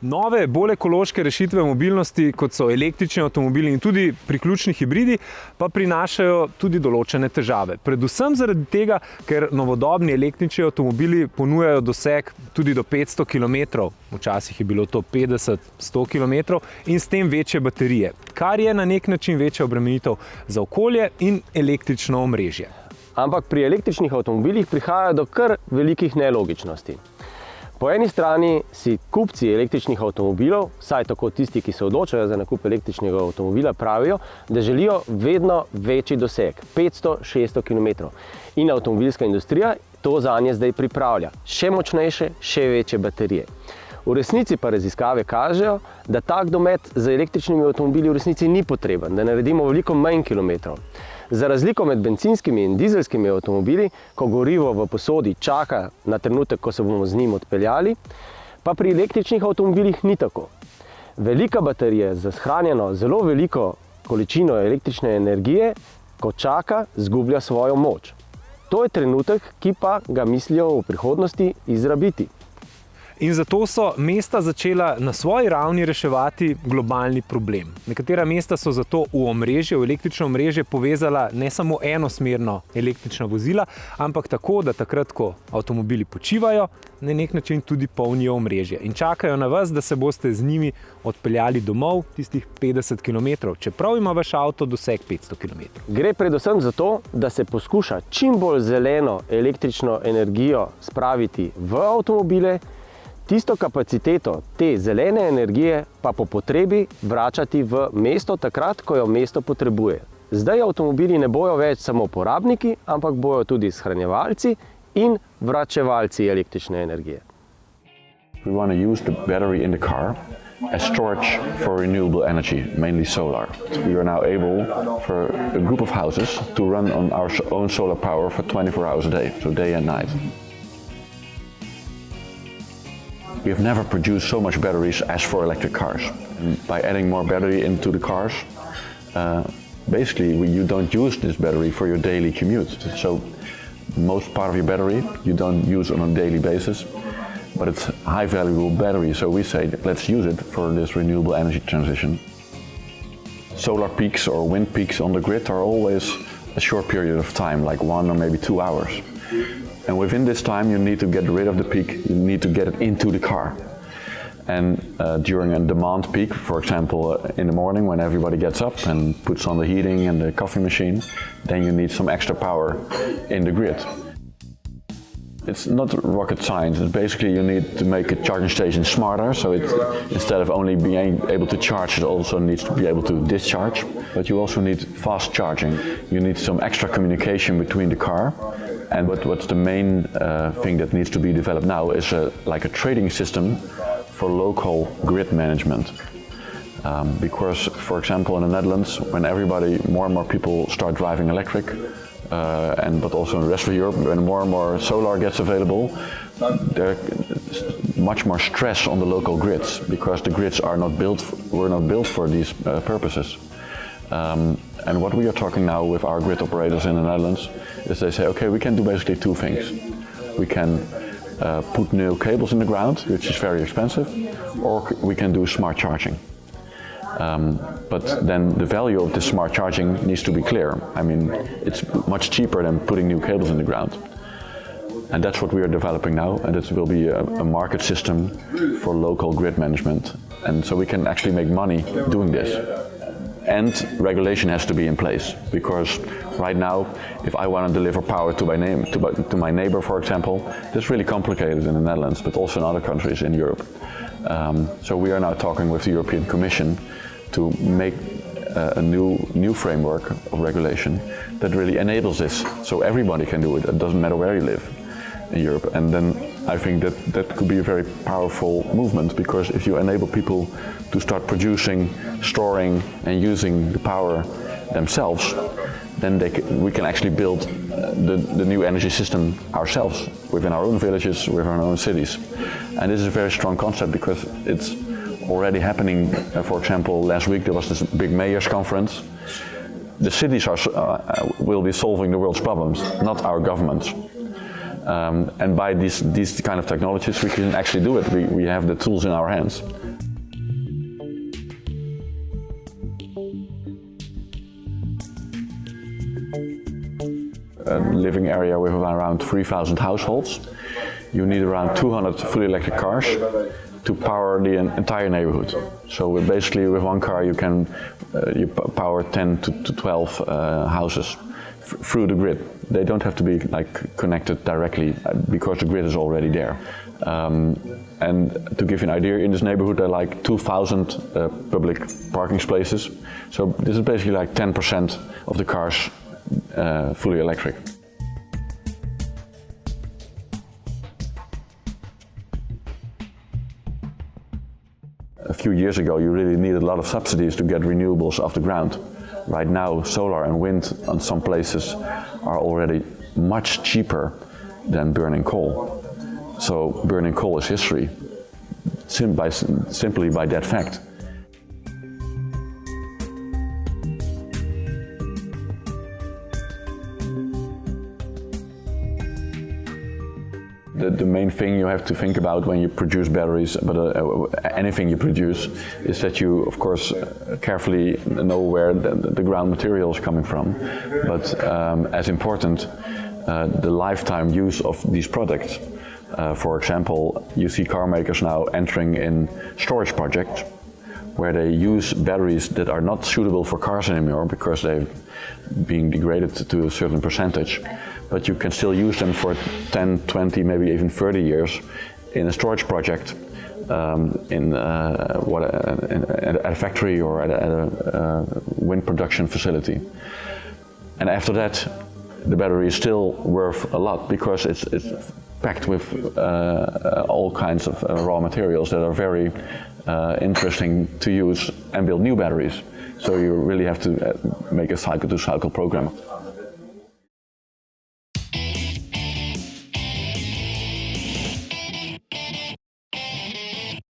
Nove, bolj ekološke rešitve mobilnosti, kot so električni avtomobili in tudi priključni hibridi, pa prinašajo tudi določene težave. Predvsem zaradi tega, ker novodobni električni avtomobili ponujajo doseg tudi do 500 km, včasih je bilo to 50-100 km, in s tem večje baterije, kar je na nek način večja obremenitev za okolje in električno omrežje. Ampak pri električnih avtomobilih prihaja do kar velikih nelogičnosti. Po eni strani si kupci električnih avtomobilov, vsaj tako tisti, ki se odločajo za nakup električnega avtomobila, pravijo, da želijo vedno večji doseg, 500-600 km. In avtomobilska industrija to zanje zdaj pripravlja. Še močnejše, še večje baterije. V resnici pa raziskave kažejo, da tak domet z električnimi avtomobili v resnici ni potreben, da naredimo veliko manj kilometrov. Za razliko med bencinskimi in dizelskimi avtomobili, ko gorivo v posodi čaka na trenutek, ko se bomo z njim odpeljali, pa pri električnih avtomobilih ni tako. Velika baterija za shranjeno zelo veliko količino električne energije, ko čaka, izgublja svojo moč. To je trenutek, ki pa ga mislijo v prihodnosti izrabiti. In zato so mesta začela na svoji ravni reševati globalni problem. Nekatera mesta so zato v omrežje, v električno omrežje povezala ne samo enosmerno električna vozila, ampak tako, da takrat, ko avtomobili počivajo, na nek način tudi polnijo omrežje in čakajo na vas, da se boste z njimi odpeljali domov tistih 50 km, čeprav ima vaš avto doseg 500 km. Gre predvsem za to, da se poskuša čim bolj zeleno električno energijo spraviti v avtomobile, tisto kapaciteto te zelene energije pa po potrebi vračati v mesto takrat, ko jo mesto potrebuje. Zdaj avtomobili ne bojo več samo porabniki, ampak bojo tudi shranjevalci in vračevalci električne energije. We want to use the battery in the car as storage for renewable energy, mainly solar. We are now able for a group of houses to run on our own solar power for 24 hours a day, so day and night. We have never produced so much batteries as for electric cars. And by adding more battery into the cars, basically you don't use this battery for your daily commute. So most part of your battery you don't use on a daily basis, but it's high valuable battery, so we say let's use it for this renewable energy transition. Solar peaks or wind peaks on the grid are always a short period of time, like 1 or maybe 2 hours. And within this time you need to get rid of the peak, you need to get it into the car. And during a demand peak, for example in the morning when everybody gets up and puts on the heating and the coffee machine, then you need some extra power in the grid. It's not rocket science, it's basically you need to make a charging station smarter, so instead of only being able to charge, it also needs to be able to discharge. But you also need fast charging. You need some extra communication between the car. And what's the main thing that needs to be developed now is like a trading system for local grid management. Because, for example, in the Netherlands, when more and more people start driving electric, but also in the rest of Europe, when more and more solar gets available, there's much more stress on the local grids, because the grids were not built for these purposes. And what we are talking now with our grid operators in the Netherlands is they say, okay, we can do basically two things. We can put new cables in the ground, which is very expensive, or we can do smart charging. But then the value of this smart charging needs to be clear. I mean, it's much cheaper than putting new cables in the ground. And that's what we are developing now, and it will be a market system for local grid management. And so we can actually make money doing this. And regulation has to be in place, because right now, if I want to deliver power to my neighbor, for example, that's really complicated in the Netherlands, but also in other countries in Europe. So we are now talking with the European Commission to make a new framework of regulation that really enables this, so everybody can do it. It doesn't matter where you live in Europe. And then I think that could be a very powerful movement, because if you enable people to start producing, storing and using the power themselves, then we can actually build the new energy system ourselves within our own villages, within our own cities. And this is a very strong concept, because it's already happening. For example, last week there was this big mayors conference. The cities will be solving the world's problems, not our governments. And by these kind of technologies, we can actually do it. We have the tools in our hands. A living area with around 3,000 households. You need around 200 fully electric cars to power the entire neighborhood. So basically with one car you can you power 10 to 12 houses through the grid. They don't have to be like connected directly because the grid is already there. And to give you an idea, in this neighborhood there are like 2,000 public parking spaces. So this is basically like 10% of the cars fully electric. A few years ago you really needed a lot of subsidies to get renewables off the ground. Right now solar and wind on some places are already much cheaper than burning coal. So burning coal is history, simply by that fact. The main thing you have to think about when you produce batteries, but anything you produce, is that you, of course, carefully know where the ground material is coming from. But as important, the lifetime use of these products. For example, you see car makers now entering in storage projects where they use batteries that are not suitable for cars anymore because they've been degraded to a certain percentage. But you can still use them for 10, 20, maybe even 30 years in a storage project, at a factory or at a wind production facility. And after that, the battery is still worth a lot because it's packed with all kinds of raw materials that are very interesting to use and build new batteries. So you really have to make a cycle-to-cycle program.